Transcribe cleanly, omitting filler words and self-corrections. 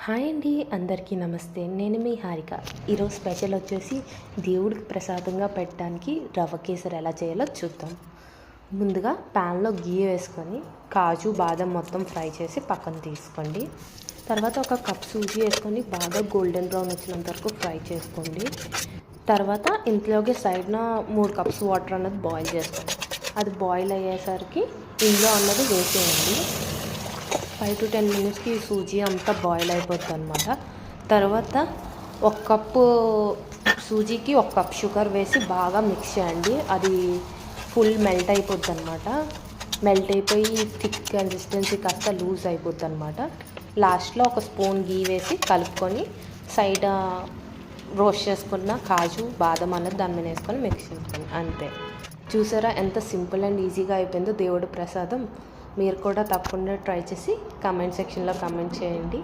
Hi అండి, అందరికీ నమస్తే. నేను మీ హారిక. ఈరోజు స్పెషల్ వచ్చేసి దేవుడికి ప్రసాదంగా పెట్టడానికి రవ్వ కేసరి ఎలా చేయాలో చూద్దాం. ముందుగా ప్యాన్లో గీ వేసుకొని కాజు బాదం మొత్తం ఫ్రై చేసి పక్కన తీసుకోండి. తర్వాత ఒక కప్ సూజీ వేసుకొని బాగా గోల్డెన్ బ్రౌన్ వచ్చినంత వరకు ఫ్రై చేసుకోండి. తర్వాత ఇంట్లోకి సైడ్న 3 కప్స్ వాటర్ అన్నది బాయిల్ చేసుకోండి. అది బాయిల్ అయ్యేసరికి ఇందులో అన్నది వేసేయండి. 5 to 10 మినిట్స్కి సూజీ అంతా బాయిల్ అయిపోతుంది అనమాట. తర్వాత 1 కప్పు సూజీకి 1 కప్ షుగర్ వేసి బాగా మిక్స్ చేయండి. అది ఫుల్ మెల్ట్ అయిపోద్ది అనమాట. మెల్ట్ అయిపోయి థిక్ కన్సిస్టెన్సీ కాస్త లూజ్ అయిపోద్ది అనమాట. లాస్ట్లో 1 స్పూన్ గీ వేసి కలుపుకొని సైడ్ రోస్ట్ చేసుకున్న కాజు బాదం అన్నది దాని మీద వేసుకొని మిక్స్ చేసుకోండి. అంతే. చూసారా ఎంత సింపుల్ అండ్ ఈజీగా అయిపోయిందో దేవుడి ప్రసాదం. మీరు కూడా తప్పకుండా ట్రై చేసి కామెంట్ సెక్షన్లో కామెంట్ చేయండి.